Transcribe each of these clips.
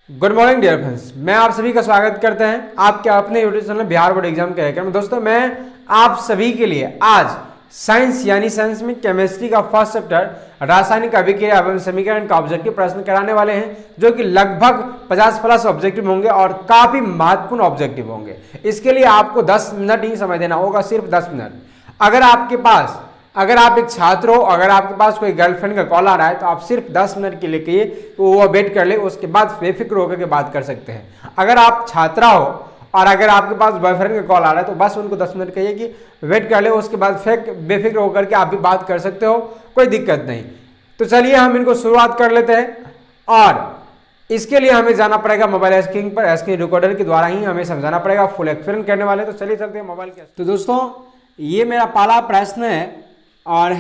Good morning dear friends, मैं आप सभी का स्वागत करते हैं आपके अपने YouTube channel Bihar board exam के कार्यक्रम में। दोस्तों, मैं आप सभी के लिए आज साइंस यानी साइंस में केमिस्ट्री का फर्स्ट चैप्टर रासायनिक अभिक्रिया एवं समीकरण का ऑब्जेक्टिव प्रश्न कराने वाले हैं, जो कि लगभग 50 प्लस ऑब्जेक्टिव होंगे और काफी महत्वपूर्ण ऑब्जेक्टिव होंगे। इसके लिए आपको 10 मिनट ही समय देना होगा, सिर्फ 10 मिनट। अगर आप एक छात्र हो, अगर आपके पास कोई गर्लफ्रेंड का कॉल आ रहा है तो आप सिर्फ 10 मिनट के लिए कहिए, वो वेट कर ले, उसके बाद बेफिक्र होकर के बात कर सकते हैं। अगर आप छात्रा हो और अगर आपके पास बॉयफ्रेंड का कॉल आ रहा है तो बस उनको 10 मिनट कहिए कि वेट कर ले, उसके बाद बेफिक्र होकर के आप भी बात कर सकते हो, कोई दिक्कत नहीं। तो चलिए हम इनको शुरुआत कर लेते हैं, और इसके लिए हमें जाना पड़ेगा मोबाइल स्क्रीन पर, स्क्रीन रिकॉर्डर के द्वारा ही हमें समझाना पड़ेगा, फुल एक्सप्लेन करने वाले। तो चलिए चलते हैं मोबाइल के। तो दोस्तों, ये मेरा पहला प्रश्न है और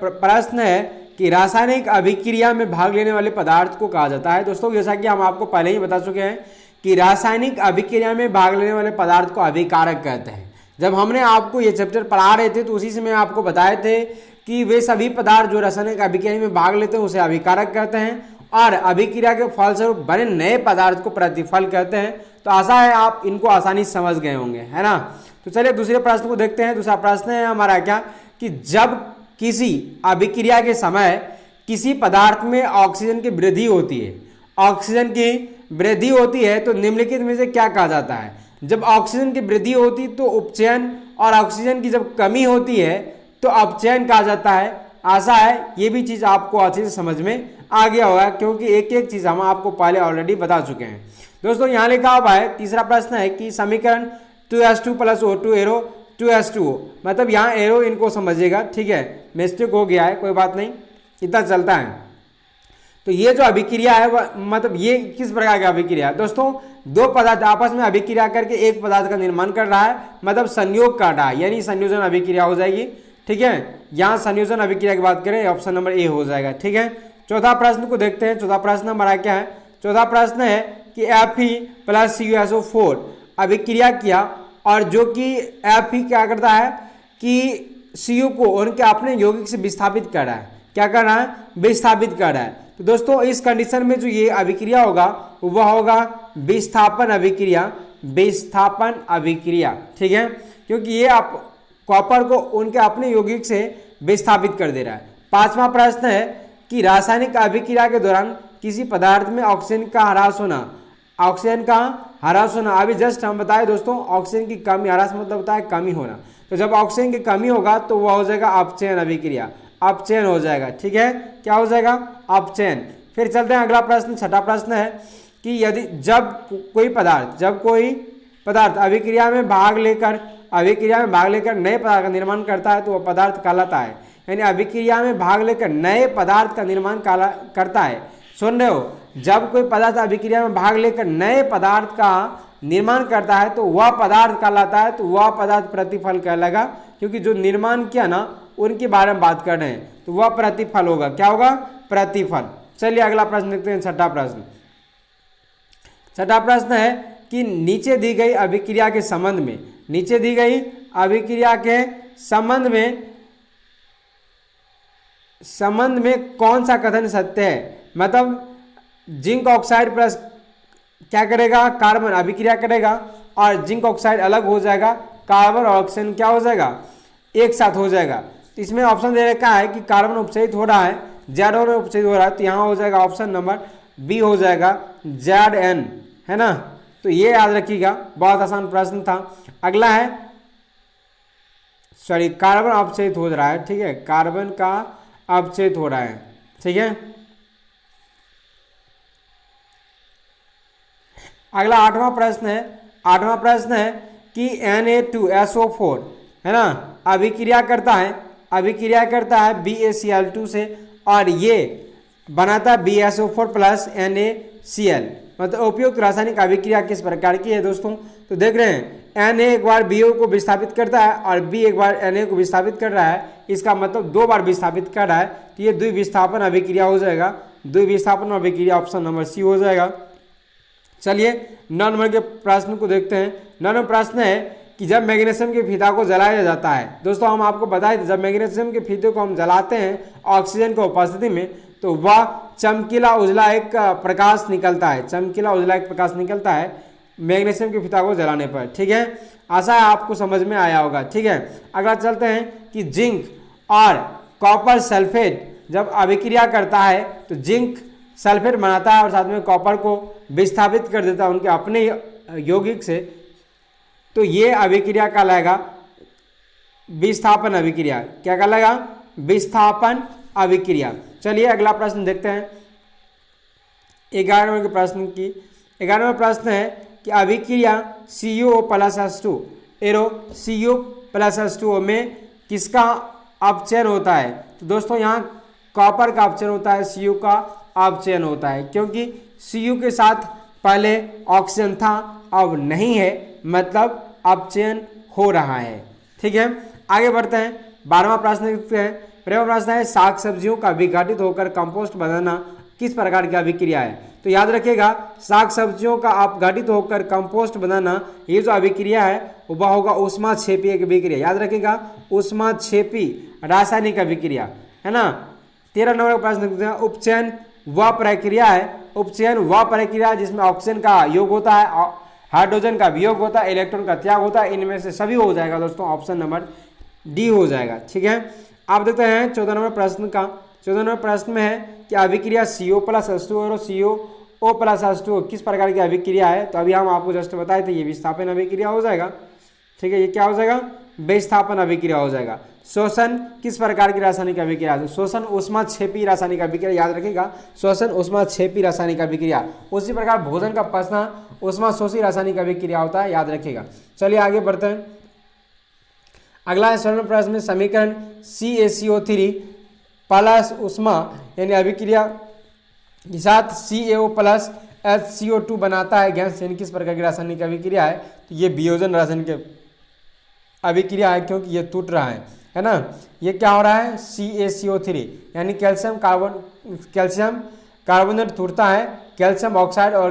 प्रश्न है कि रासायनिक अभिक्रिया में भाग लेने वाले पदार्थ को कहा जाता है। दोस्तों, जैसा कि हम आपको पहले ही बता चुके हैं कि रासायनिक अभिक्रिया में भाग लेने वाले पदार्थ को अभिकारक कहते हैं। जब हमने आपको ये चैप्टर पढ़ा रहे थे तो उसी से मैं आपको बताए थे कि वे सभी पदार्थ जो रासायनिक अभिक्रिया में भाग लेते हैं उसे अभिकारक कहते हैं, और अभिक्रिया के फलस्वरूप बने नए पदार्थ को प्रतिफल कहते हैं। तो आशा है आप इनको आसानी से समझ गए होंगे, है ना। तो चलिए दूसरे प्रश्न को देखते हैं। दूसरा प्रश्न है हमारा क्या कि जब किसी अभिक्रिया के समय किसी पदार्थ में ऑक्सीजन की वृद्धि होती है, ऑक्सीजन की वृद्धि होती है तो निम्नलिखित में से क्या कहा जाता है। जब ऑक्सीजन की वृद्धि होती तो उपचयन, और ऑक्सीजन की जब कमी होती है तो अपचयन कहा जाता है। आशा है ये भी चीज आपको अच्छे से समझ में आ गया होगा, क्योंकि एक एक चीज हम आपको पहले ऑलरेडी बता चुके हैं। दोस्तों, यहाँ लिखा हुआ है, तीसरा प्रश्न है कि समीकरण 2s2 + O2 एरो 2s2O, मतलब यहाँ एरो इनको समझिएगा, ठीक है, मिस्टेक हो गया है, कोई बात नहीं, इतना चलता है। तो ये जो अभिक्रिया है वह मतलब ये किस प्रकार की अभिक्रिया है। दोस्तों, दो पदार्थ आपस में अभिक्रिया करके एक पदार्थ का निर्माण कर रहा है, मतलब संयोग कर रहा है, यानी संयोजन अभिक्रिया हो जाएगी, ठीक है। यहाँ संयोजन अभिक्रिया की बात करें, ऑप्शन नंबर ए हो जाएगा, ठीक है। चौथा प्रश्न को देखते हैं। चौथा प्रश्न हमारा क्या है। चौथा प्रश्न है कि Fe + CuSO4 अभिक्रिया किया, और जो कि Fe क्या करता है कि Cu को उनके अपने यौगिक से विस्थापित कर रहा है। क्या कर रहा है? विस्थापित कर रहा है। तो दोस्तों, इस कंडीशन में जो ये अभिक्रिया होगा वह होगा विस्थापन अभिक्रिया, विस्थापन अभिक्रिया, ठीक है, क्योंकि ये आप कॉपर को उनके अपने यौगिक से विस्थापित कर दे रहा है। पांचवा प्रश्न है कि रासायनिक अभिक्रिया के दौरान किसी पदार्थ में ऑक्सीजन का ह्रास होना, ऑक्सीजन का ह्रास होना, अभी जस्ट हम बताए दोस्तों, ऑक्सीजन की कमी, ह्रास मतलब होता है कमी होना। तो जब ऑक्सीजन की कमी होगा तो वह हो जाएगा अपचयन अभिक्रिया, अपचयन हो जाएगा, ठीक है, क्या हो जाएगा? अपचयन। फिर चलते हैं अगला प्रश्न। छठा प्रश्न है कि यदि जब कोई पदार्थ अभिक्रिया में भाग लेकर नए पदार्थ का निर्माण करता है तो वह पदार्थ कहलाता है। यानी अभिक्रिया में भाग लेकर नए पदार्थ का निर्माण करता है। सुन रहे हो? जब कोई पदार्थ अभिक्रिया में भाग लेकर नए पदार्थ का निर्माण करता है तो वह पदार्थ कहलाता है, तो वह पदार्थ प्रतिफल कहलाएगा, क्योंकि जो निर्माण किया ना उनके बारे में बात कर रहे हैं, तो वह प्रतिफल होगा। क्या होगा? प्रतिफल। चलिए अगला प्रश्न देखते हैं। छठा प्रश्न है कि नीचे दी गई अभिक्रिया के संबंध में, नीचे दी गई अभिक्रिया के संबंध में कौन सा कथन सत्य है। मतलब जिंक ऑक्साइड प्लस क्या करेगा? कार्बन अभिक्रिया करेगा, और जिंक ऑक्साइड अलग हो जाएगा, कार्बन और ऑक्सीजन क्या हो जाएगा? एक साथ हो जाएगा। तो इसमें ऑप्शन दे रखा है कि कार्बन उपचयित हो रहा है, Zn उपचयित हो रहा है, तो यहाँ हो जाएगा ऑप्शन नंबर बी हो जाएगा, Zn, है ना। तो ये याद रखिएगा, बहुत आसान प्रश्न था। अगला है कार्बन अपचयित हो रहा है, ठीक है, कार्बन का अपचयित हो रहा है, ठीक है। अगला आठवां प्रश्न है कि Na2SO4, है ना, अभिक्रिया करता है BaCl2 से, और ये बनाता है BaSO4 + NaCl। मतलब उपयुक्त रासायनिक अभिक्रिया किस प्रकार की है दोस्तों? तो देख रहे हैं, Na एक बार BO को विस्थापित करता है और B एक बार Na को विस्थापित कर रहा है, इसका मतलब दो बार विस्थापित कर रहा है, तो ये द्विविस्थापन अभिक्रिया हो जाएगा, द्विविस्थापन अभिक्रिया, ऑप्शन नंबर सी हो जाएगा। चलिए 9 नंबर के प्रश्न को देखते हैं। 9 नंबर प्रश्न है कि जब मैग्नीशियम के फीता को जलाया जाता है, दोस्तों हम आपको बताए थे जब मैग्नीशियम के फीते को हम जलाते हैं ऑक्सीजन की उपस्थिति में तो वह चमकीला उजला एक प्रकाश निकलता है, चमकीला उजला एक प्रकाश निकलता है मैग्नीशियम के फीता को जलाने पर। ठीक है, आशा है आपको समझ में आया होगा। ठीक है, अगला चलते हैं कि जिंक और कॉपर सल्फेट जब अभिक्रिया करता है तो जिंक सल्फेट बनाता है और साथ में कॉपर को विस्थापित कर देता है उनके अपने यौगिक से, तो ये अभिक्रिया कहलाएगा विस्थापन अभिक्रिया। क्या कहलाएगा? विस्थापन अभिक्रिया। चलिए अगला प्रश्न देखते हैं 11वें प्रश्न की। 11वां प्रश्न है कि अभिक्रिया CuO+H2 एरो Cu+H2O में किसका अपचयन होता है? तो दोस्तों यहाँ कॉपर का अपचयन होता है, Cu का अपचयन होता है, क्योंकि Cu के साथ पहले ऑक्सीजन था, अब नहीं है, मतलब अपचयन हो रहा है। ठीक है, आगे बढ़ते हैं। 12वां प्रश्न देखते हैं। 12वां प्रश्न है साग सब्जियों का विघटित होकर कंपोस्ट बनाना किस प्रकार की अभिक्रिया है? तो याद रखिएगा, साग सब्जियों का अपघटित होकर कंपोस्ट बनाना, ये जो अभिक्रिया है वह होगा ऊष्माक्षेपी एक अभिक्रिया। याद रखिएगा, ऊष्माक्षेपी रासायनिक अभिक्रिया है ना। 13 नंबर का प्रश्न देखते हैं। उपचयन वह प्रक्रिया है, उपचयन वह प्रक्रिया जिसमें ऑक्सीजन का योग होता है, हाइड्रोजन का वियोग होता है, इलेक्ट्रॉन का त्याग होता है, इनमें से सभी हो जाएगा दोस्तों, ऑप्शन नंबर डी हो जाएगा। ठीक है, आप देखते हैं 14 नंबर प्रश्न का। 14 नंबर प्रश्न में है कि अभिक्रिया CO+H2 और CuO+H2 किस प्रकार की अभिक्रिया है? तो अभी हम आपको जस्ट बताए थे, ये विस्थापन अभिक्रिया हो जाएगा। ठीक है, ये क्या हो जाएगा? विस्थापन अभिक्रिया हो जाएगा। शोषण किस प्रकार की रासायनिक अभिक्रिया है? शोषण ऊष्माक्षेपी रासायनिक अभिक्रिया। याद रखिएगा, शोषण ऊष्माक्षेपी रासायनिक अभिक्रिया। उसी प्रकार भोजन का पचना ऊष्माशोषी रासायनिक अभिक्रिया होता है, याद रखिएगा। चलिए आगे बढ़ते हैं। अगला स्वर्ण प्रश्न में समीकरण CaCO3 प्लस ऊष्मा यानी अभिक्रिया के साथ CaO+HCO2 बनाता है गैस, यानी किस प्रकार की रासायनिक अभिक्रिया है? तो ये वियोजन रासायनिक अभिक्रिया है, क्योंकि ये टूट रहा है ना। ये क्या हो रहा है? CaCO3 यानी कैल्शियम कार्बोनेट टूटता है कैल्शियम ऑक्साइड और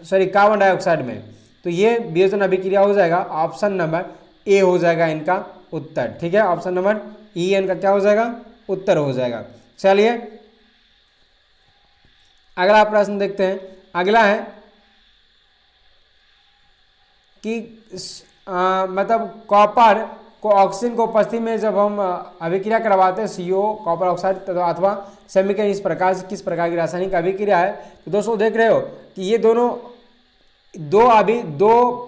कार्बन डाइऑक्साइड में, तो ये वियोजन अभिक्रिया हो जाएगा। ऑप्शन नंबर ए हो जाएगा इनका उत्तर। ठीक है, ऑप्शन नंबर ई इनका क्या हो जाएगा? उत्तर हो जाएगा। चलिए अगला प्रश्न देखते हैं। अगला है कि मतलब कॉपर को ऑक्सीजन को उपस्थिति में जब हम अभिक्रिया करवाते हैं CO कॉपर ऑक्साइड अथवा समीकरण इस प्रकार से किस प्रकार की रासायनिक अभिक्रिया है? तो दोस्तों देख रहे हो कि ये दो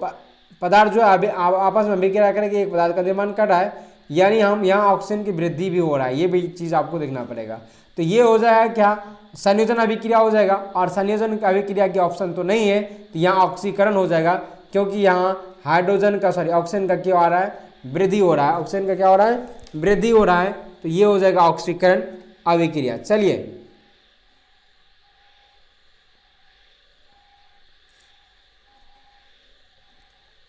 पदार्थ जो आपस में अभिक्रिया करके एक पदार्थ का निर्माण कर रहा है, यानी हम यहाँ ऑक्सीजन की वृद्धि भी हो रहा है, ये भी चीज़ आपको देखना पड़ेगा। तो ये हो जाएगा क्या? संयोजन अभिक्रिया हो जाएगा, और संयोजन अभिक्रिया के ऑप्शन तो नहीं है, तो यहाँ ऑक्सीकरण हो जाएगा, क्योंकि यहाँ ऑक्सीजन का क्या हो रहा है? वृद्धि हो रहा है। ऑक्सीजन का क्या हो रहा है? वृद्धि हो रहा है, तो ये हो जाएगा ऑक्सीकरण अभिक्रिया। चलिए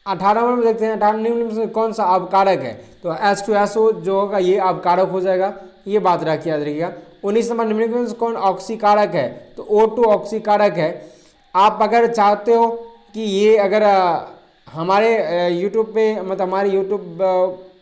अठारह में देखते हैं। 18 निम्न में कौन सा अवकारक है? तो H2SO जो होगा ये अवकारक हो जाएगा, ये बात याद रखिएगा। 19 नंबर निम्नलिखित में कौन ऑक्सीकारक है? तो O2 ऑक्सीकारक है। आप अगर चाहते हो कि ये अगर हमारे यूट्यूब पे मतलब हमारे यूट्यूब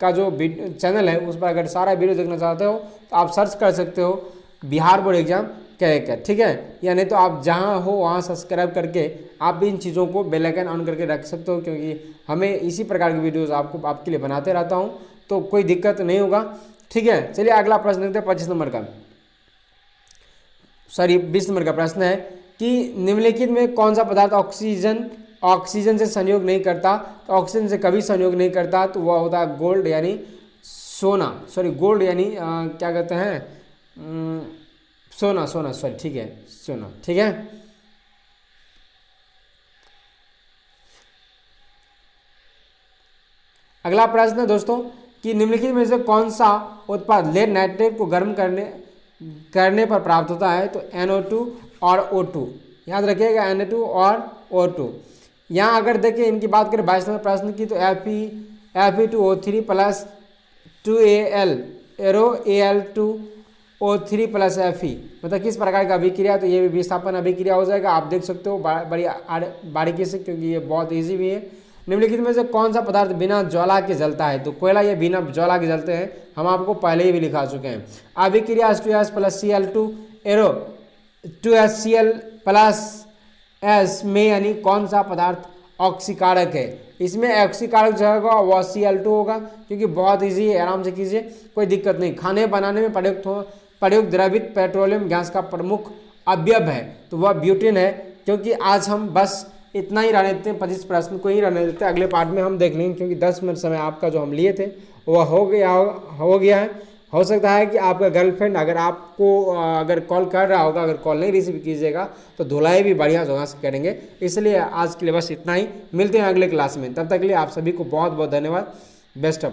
का जो चैनल है उस पर अगर सारा वीडियो देखना चाहते हो तो आप सर्च कर सकते हो बिहार बोर्ड एग्जाम कहकर। ठीक है, या नहीं तो आप जहां हो वहां सब्सक्राइब करके आप भी इन चीज़ों को बेल आइकन ऑन करके रख सकते हो, क्योंकि हमें इसी प्रकार की वीडियोस आपके लिए बनाते रहता हूं, तो कोई दिक्कत नहीं होगा। ठीक है, चलिए अगला प्रश्न देखते हैं। 20 नंबर का प्रश्न है कि निम्नलिखित में कौन सा पदार्थ ऑक्सीजन से संयोग नहीं करता? तो ऑक्सीजन से कभी संयोग नहीं करता, तो वह होता है गोल्ड यानी सोना। गोल्ड यानी क्या कहते हैं? सोना। ठीक है, सोना। ठीक है, अगला प्रश्न है दोस्तों कि निम्नलिखित में से कौन सा उत्पाद लेड नाइट्रेट को गर्म करने पर प्राप्त होता है? तो NO2 और O2। याद रखिएगा, Na2 और O2। यहाँ अगर देखिए इनकी बात करें 22 नंबर प्रश्न की, तो Fe2O3 plus 2Al arrow Al2O3 plus Fe, मतलब किस प्रकार का अभिक्रिया? तो ये भी विस्थापन अभिक्रिया हो जाएगा। आप देख सकते हो बड़ी बारीकी से, क्योंकि ये बहुत ईजी भी है। निम्नलिखित में से कौन सा पदार्थ बिना ज्वाला के जलता है? तो कोयला ये बिना ज्वाला के जलते हैं, हम आपको पहले ही भी लिखा चुके हैं। अभिक्रिया H2S plus Cl2 arrow 2HCl plus S में यानी कौन सा पदार्थ ऑक्सीकारक है? इसमें ऑक्सीकारक जो होगा वो Cl2 होगा, क्योंकि बहुत ईजी है, आराम से कीजिए, कोई दिक्कत नहीं। खाने बनाने में प्रयुक्त द्रवित पेट्रोलियम गैस का प्रमुख अवयव है तो वह ब्यूटेन है। क्योंकि आज हम बस इतना ही रहने देते हैं, 25 प्रश्न को ही रहने देते हैं, अगले पार्ट में हम देख लेंगे, क्योंकि 10 मिनट समय आपका जो हम लिए थे वह हो गया है। हो सकता है कि आपका गर्लफ्रेंड अगर आपको अगर कॉल कर रहा होगा, अगर कॉल नहीं रिसीव कीजिएगा तो धुलाई भी बढ़िया जगह से करेंगे। इसलिए आज के लिए बस इतना ही, मिलते हैं अगले क्लास में, तब तक के लिए आप सभी को बहुत बहुत धन्यवाद, बेस्ट ऑफ लक।